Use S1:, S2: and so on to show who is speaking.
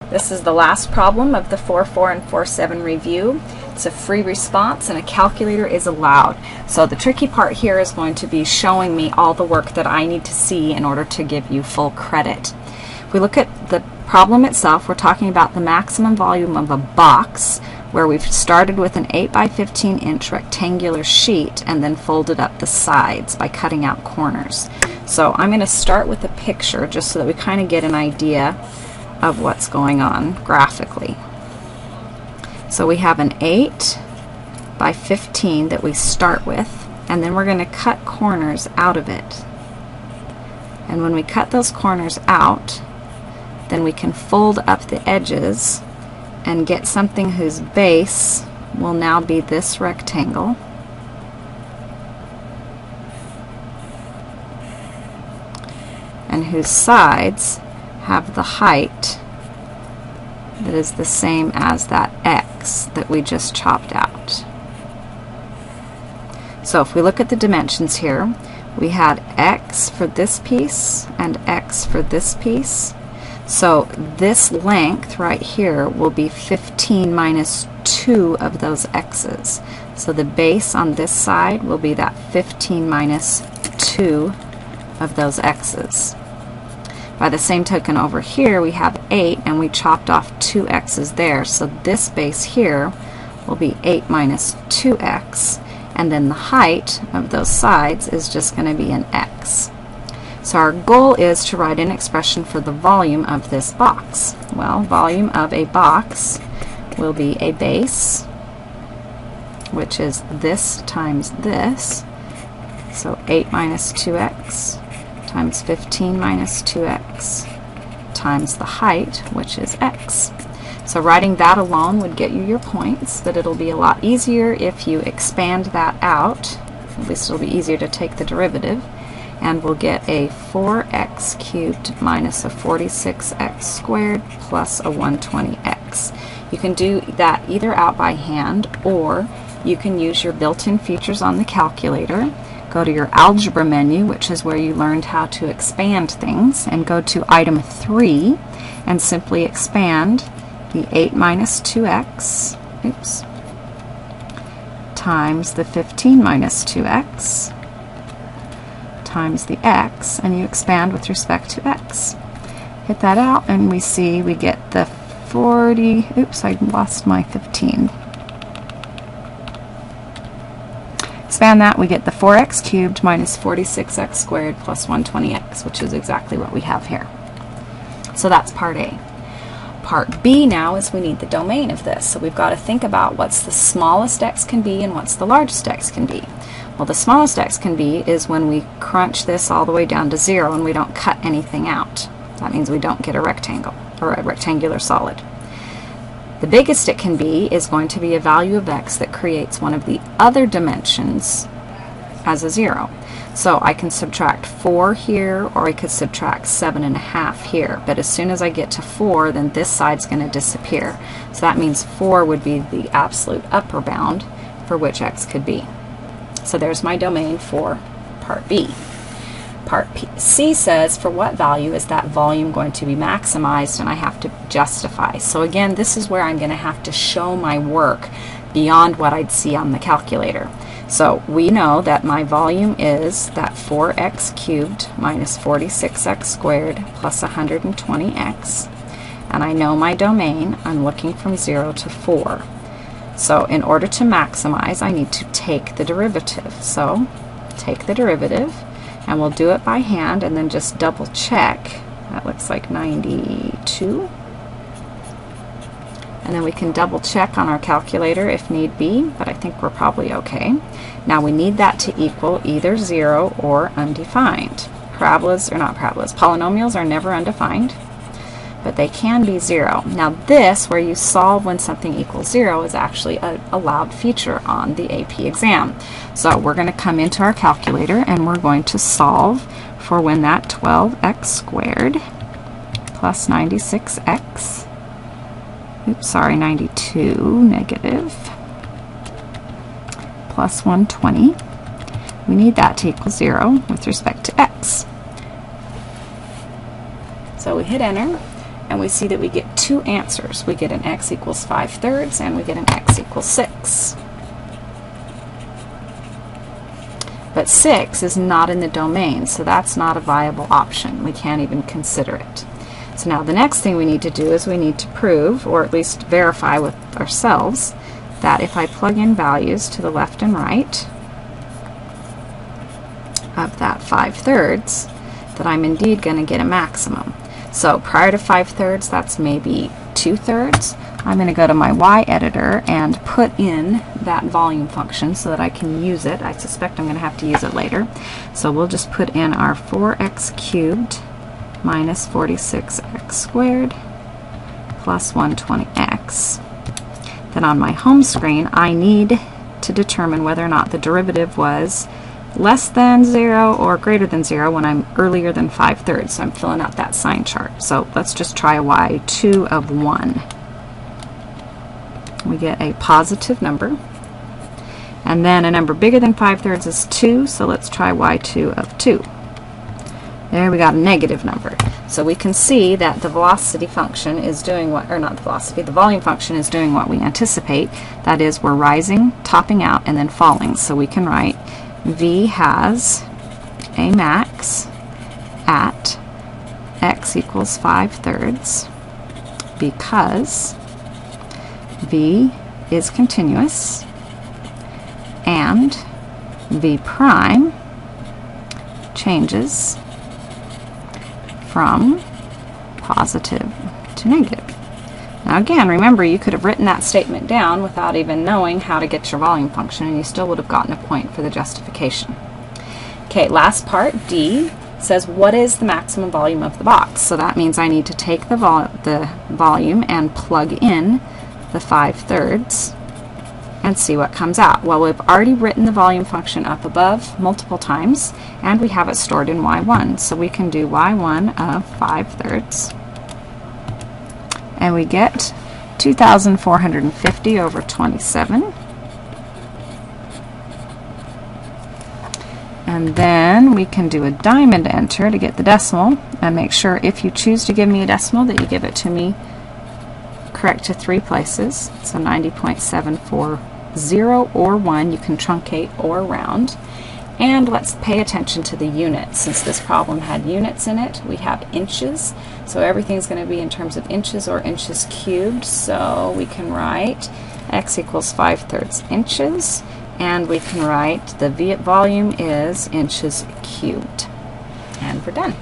S1: This is the last problem of the 4-4 and 4-7 review. It's a free response and a calculator is allowed. So the tricky part here is going to be showing me all the work that I need to see in order to give you full credit. If we look at the problem itself, we're talking about the maximum volume of a box where we've started with an 8 by 15 inch rectangular sheet and then folded up the sides by cutting out corners. So I'm going to start with a picture just so that we kind of get an idea of what's going on graphically. So we have an 8 by 15 that we start with, and then we're going to cut corners out of it. And when we cut those corners out, then we can fold up the edges and get something whose base will now be this rectangle. And whose sides have the height that is the same as that X that we just chopped out. So if we look at the dimensions here, we had X for this piece and X for this piece. So this length right here will be 15 minus 2 of those X's. So the base on this side will be that 15 minus 2 of those X's. By the same token over here we have 8 and we chopped off 2 X's there. So this base here will be 8 minus 2X, and then the height of those sides is just going to be an X. So our goal is to write an expression for the volume of this box. Well, volume of a box will be a base, which is this times this. So 8 minus 2X times 15 minus 2X times the height, which is X. So writing that alone would get you your points, but it'll be a lot easier if you expand that out. At least it'll be easier to take the derivative, and we'll get a 4x cubed minus a 46x squared plus a 120x. You can do that either out by hand, or you can use your built-in features on the calculator. Go to your algebra menu, which is where you learned how to expand things, and go to item 3 and simply expand the 8 minus 2x times the 15 minus 2x times the x, and you expand with respect to x. Hit that out and we see we get the 40, oops, I lost my 15. Expand that, we get the 4x cubed minus 46x squared plus 120x, which is exactly what we have here. So that's part A. Part B now is we need the domain of this. So we've got to think about what's the smallest x can be and what's the largest x can be. Well, the smallest x can be is when we crunch this all the way down to 0 and we don't cut anything out. That means we don't get a rectangle or a rectangular solid. The biggest it can be is going to be a value of x that creates one of the other dimensions as a 0. So I can subtract 4 here, or I could subtract 7.5 here. But as soon as I get to 4, then this side's going to disappear. So that means 4 would be the absolute upper bound for which x could be. So there's my domain for part B. Part C says, for what value is that volume going to be maximized, and I have to justify. So again, this is where I'm going to have to show my work beyond what I'd see on the calculator. So we know that my volume is that 4x cubed minus 46x squared plus 120x, and I know my domain. I'm looking from 0 to 4. So in order to maximize, I need to take the derivative. So take the derivative, and we'll do it by hand and then just double check. That looks like 92. And then we can double check on our calculator if need be, but I think we're probably okay. Now we need that to equal either 0 or undefined. Parabolas, or not parabolas, polynomials are never undefined, but they can be 0. Now this, where you solve when something equals 0, is actually an allowed feature on the AP exam. So we're going to come into our calculator and we're going to solve for when that 12x squared plus 96x, oops, sorry, 92 negative, plus 120. We need that to equal 0 with respect to x. So we hit enter, and we see that we get two answers. We get an x equals 5/3 and we get an x equals 6. But 6 is not in the domain, so that's not a viable option. We can't even consider it. So now the next thing we need to do is we need to prove, or at least verify with ourselves, that if I plug in values to the left and right of that 5/3, that I'm indeed going to get a maximum. So prior to 5/3, that's maybe 2/3. I'm going to go to my y editor and put in that volume function so that I can use it. I suspect I'm going to have to use it later. So we'll just put in our 4x cubed minus 46x squared plus 120x. Then on my home screen, I need to determine whether or not the derivative was less than 0 or greater than 0 when I'm earlier than 5/3. So I'm filling out that sign chart. So let's just try y2 of 1. We get a positive number. And then a number bigger than 5/3 is 2, so let's try y2 of 2. There we got a negative number. So we can see that the velocity function is doing what, or not the velocity, the volume function is doing what we anticipate. That is, we're rising, topping out, and then falling. So we can write V has a max at x equals 5/3 because V is continuous and V prime changes from positive to negative. Now again, remember, you could have written that statement down without even knowing how to get your volume function, and you still would have gotten a point for the justification. Okay, last part, D, says what is the maximum volume of the box? So that means I need to take the volume and plug in the 5/3 and see what comes out. Well, we've already written the volume function up above multiple times, and we have it stored in y1. So we can do y1 of 5/3, and we get 2,450 over 27. And then we can do a diamond enter to get the decimal, and make sure if you choose to give me a decimal that you give it to me correct to 3 places. So 90.740 or 1. You can truncate or round. And let's pay attention to the units. Since this problem had units in it, we have inches. So everything's going to be in terms of inches or inches cubed. So we can write x equals 5/3 inches. And we can write the volume is inches cubed. And we're done.